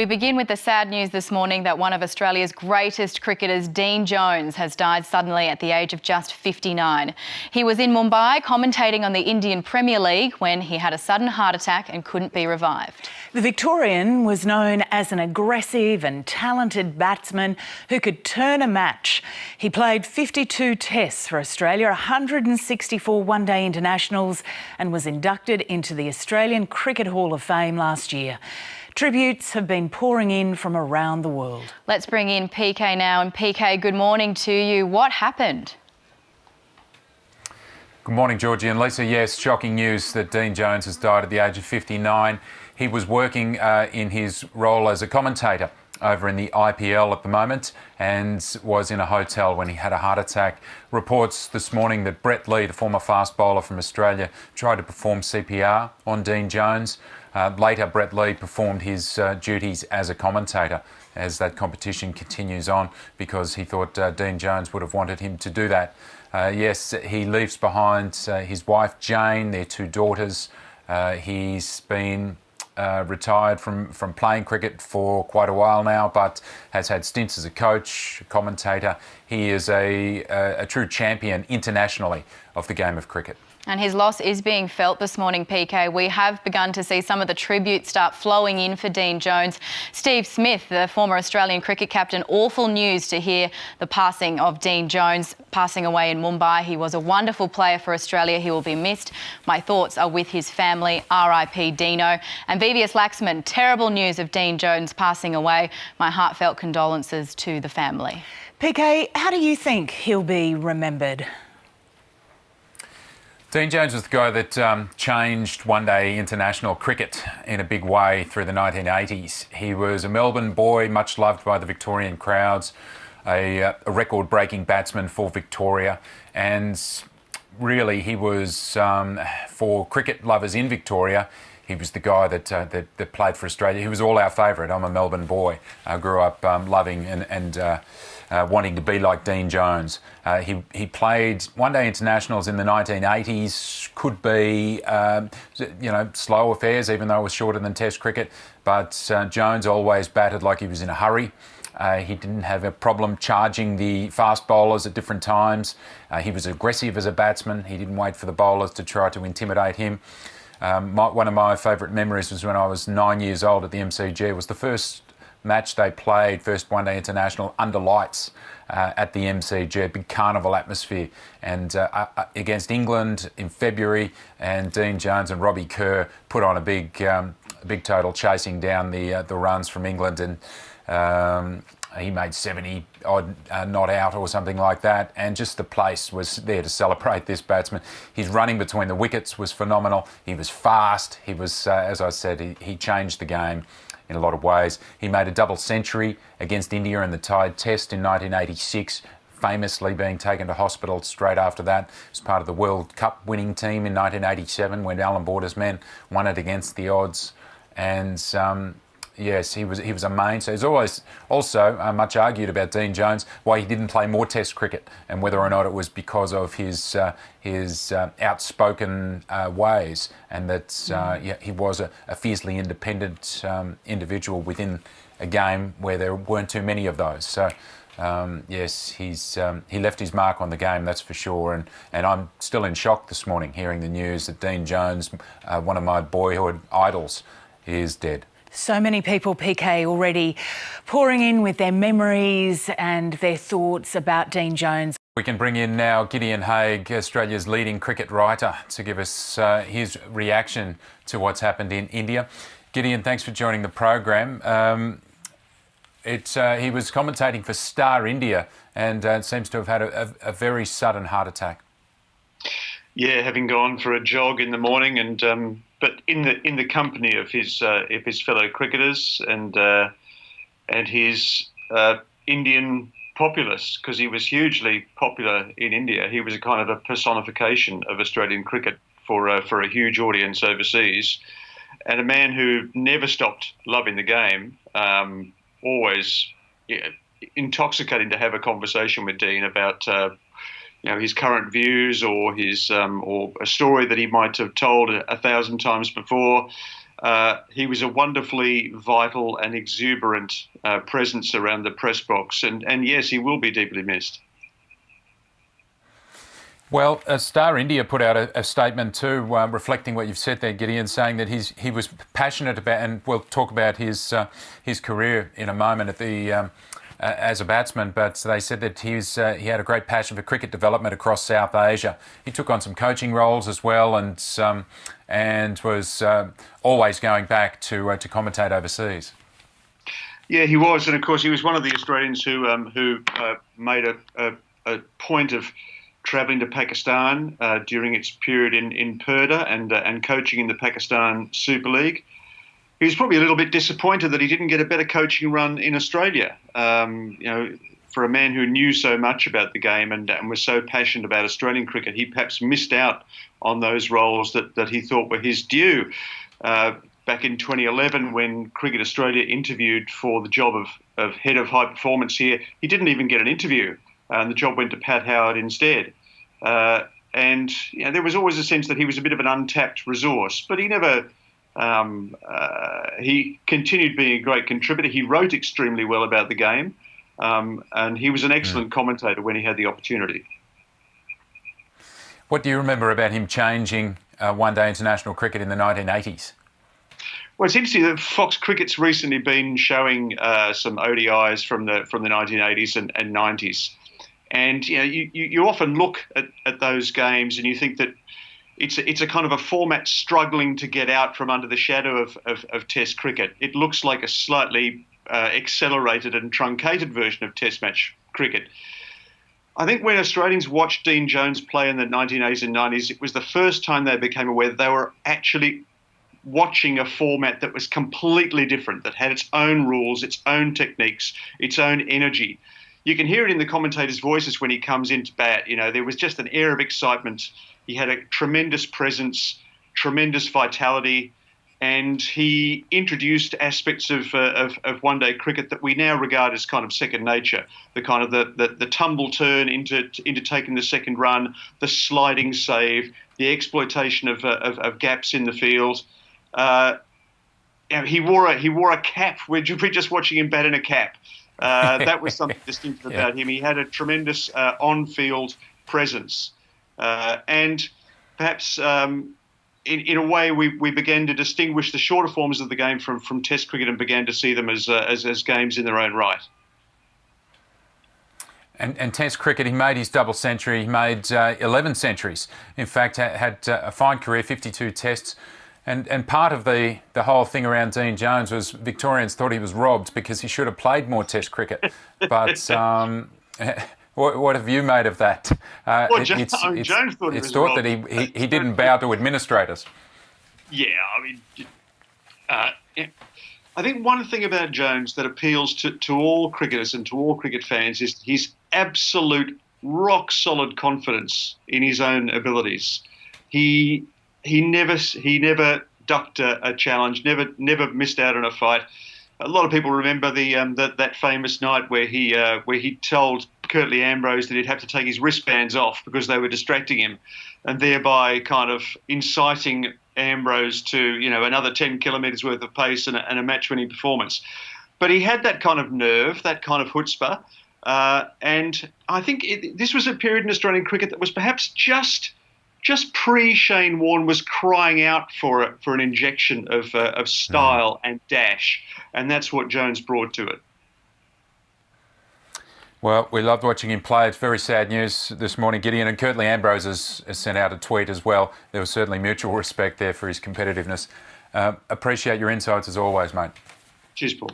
We begin with the sad news this morning that one of Australia's greatest cricketers, Dean Jones, has died suddenly at the age of just 59. He was in Mumbai commentating on the Indian Premier League when he had a sudden heart attack and couldn't be revived. The Victorian was known as an aggressive and talented batsman who could turn a match. He played 52 tests for Australia, 164 one-day internationals, and was inducted into the Australian Cricket Hall of Fame last year. Tributes have been pouring in from around the world. Let's bring in PK now. And PK, good morning to you. What happened? Good morning, Georgie and Lisa. Yes, shocking news that Dean Jones has died at the age of 59. He was working in his role as a commentator over in the IPL at the moment and was in a hotel when he had a heart attack. Reports this morning that Brett Lee, the former fast bowler from Australia, tried to perform CPR on Dean Jones. Later, Brett Lee performed his duties as a commentator as that competition continues on because he thought Dean Jones would have wanted him to do that. Yes, he leaves behind his wife Jane, their two daughters. He's been retired from playing cricket for quite a while now, but has had stints as a coach, a commentator. He is a true champion internationally of the game of cricket. And his loss is being felt this morning, PK. We have begun to see some of the tributes start flowing in for Dean Jones. Steve Smith, the former Australian cricket captain, awful news to hear the passing of Dean Jones, passing away in Mumbai. He was a wonderful player for Australia. He will be missed. My thoughts are with his family. RIP Dino. And VVS Laxman, terrible news of Dean Jones passing away. My heartfelt condolences to the family. PK, how do you think he'll be remembered? Dean Jones was the guy that changed one-day international cricket in a big way through the 1980s. He was a Melbourne boy, much loved by the Victorian crowds, a record-breaking batsman for Victoria, and really he was, for cricket lovers in Victoria, he was the guy that played for Australia. He was all our favourite. I'm a Melbourne boy. I grew up loving and wanting to be like Dean Jones. He played one-day internationals in the 1980s. Could be, slow affairs, even though it was shorter than Test cricket. But Jones always batted like he was in a hurry. He didn't have a problem charging the fast bowlers at different times. He was aggressive as a batsman. He didn't wait for the bowlers to try to intimidate him. One of my favourite memories was when I was 9 years old at the MCG. It was the first match they played, first one-day international under lights at the MCG, a big carnival atmosphere, and against England in February, and Dean Jones and Robbie Kerr put on a big total, chasing down the runs from England, and he made 70 odd not out or something like that, and just the place was there to celebrate this batsman. His running between the wickets was phenomenal. He was fast. He was, as I said, he changed the game in a lot of ways. He made a double century against India in the Tide Test in 1986, famously being taken to hospital straight after that. He was part of the World Cup winning team in 1987 when Alan Border's men won it against the odds. And yes, he was a main. So there's always also much argued about Dean Jones why he didn't play more Test cricket and whether or not it was because of his outspoken ways, and that he was a fiercely independent individual within a game where there weren't too many of those. So yes, he left his mark on the game, that's for sure. And I'm still in shock this morning hearing the news that Dean Jones, one of my boyhood idols, is dead. So many people, PK, already pouring in with their memories and their thoughts about Dean Jones. We can bring in now Gideon Haigh, Australia's leading cricket writer, to give us his reaction to what's happened in India. Gideon, thanks for joining the program. He was commentating for Star India and seems to have had a very sudden heart attack. Yeah, having gone for a jog in the morning, and but in the company of his fellow cricketers and his Indian populace, because he was hugely popular in India. He was a kind of a personification of Australian cricket for a huge audience overseas, and a man who never stopped loving the game. Always intoxicating to have a conversation with Dean about his current views or his or a story that he might have told 1,000 times before. he was a wonderfully vital and exuberant presence around the press box, and yes, he will be deeply missed. Well, Star India put out a statement too, reflecting what you've said there, Gideon, saying that he was passionate about, and we'll talk about his career in a moment at the as a batsman, but they said that he had a great passion for cricket development across South Asia. He took on some coaching roles as well, and was always going back to commentate overseas. Yeah, he was, and of course he was one of the Australians who made a point of travelling to Pakistan during its period in Purdah and coaching in the Pakistan Super League. He was probably a little bit disappointed that he didn't get a better coaching run in Australia. For a man who knew so much about the game and was so passionate about Australian cricket, he perhaps missed out on those roles that he thought were his due. Back in 2011, when Cricket Australia interviewed for the job of head of high performance here, he didn't even get an interview. And the job went to Pat Howard instead. And there was always a sense that he was a bit of an untapped resource, but he never. He continued being a great contributor. He wrote extremely well about the game, and he was an excellent commentator when he had the opportunity. What do you remember about him changing one-day international cricket in the 1980s? Well, it's interesting that Fox Cricket's recently been showing some ODIs from the 1980s and 90s. And you often look at those games and you think that it's a kind of a format struggling to get out from under the shadow of Test cricket. It looks like a slightly accelerated and truncated version of Test match cricket. I think when Australians watched Dean Jones play in the 1980s and 90s, it was the first time they became aware that they were actually watching a format that was completely different, that had its own rules, its own techniques, its own energy. You can hear it in the commentators' voices when he comes into bat. There was just an air of excitement. He had a tremendous presence, tremendous vitality, and he introduced aspects of one-day cricket that we now regard as kind of second nature. The kind of the tumble turn into taking the second run, the sliding save, the exploitation of gaps in the field. He wore a cap. We're just watching him bat in a cap. That was something distinctive about him. He had a tremendous on-field presence, and perhaps in a way we began to distinguish the shorter forms of the game from Test cricket and began to see them as games in their own right. And Test cricket, he made his double century. He made 11 centuries. In fact, had a fine career, 52 Tests. And part of the whole thing around Dean Jones was Victorians thought he was robbed because he should have played more Test cricket. But what have you made of that? Jones thought it's thought that he didn't bow to administrators. Yeah, I think one thing about Jones that appeals to all cricketers and to all cricket fans is his absolute rock-solid confidence in his own abilities. He never ducked a challenge, never missed out on a fight. A lot of people remember that famous night where he told Curtly Ambrose that he'd have to take his wristbands off because they were distracting him, and thereby kind of inciting Ambrose to another 10 kilometres worth of pace and a match-winning performance. But he had that kind of nerve, that kind of chutzpah, and I think this was a period in Australian cricket that was perhaps just pre-Shane Warne was crying out for an injection of style and dash, and that's what Jones brought to it. Well, we loved watching him play. It's very sad news this morning, Gideon, and Curtly Ambrose has sent out a tweet as well. There was certainly mutual respect there for his competitiveness. Appreciate your insights as always, mate. Cheers, Paul.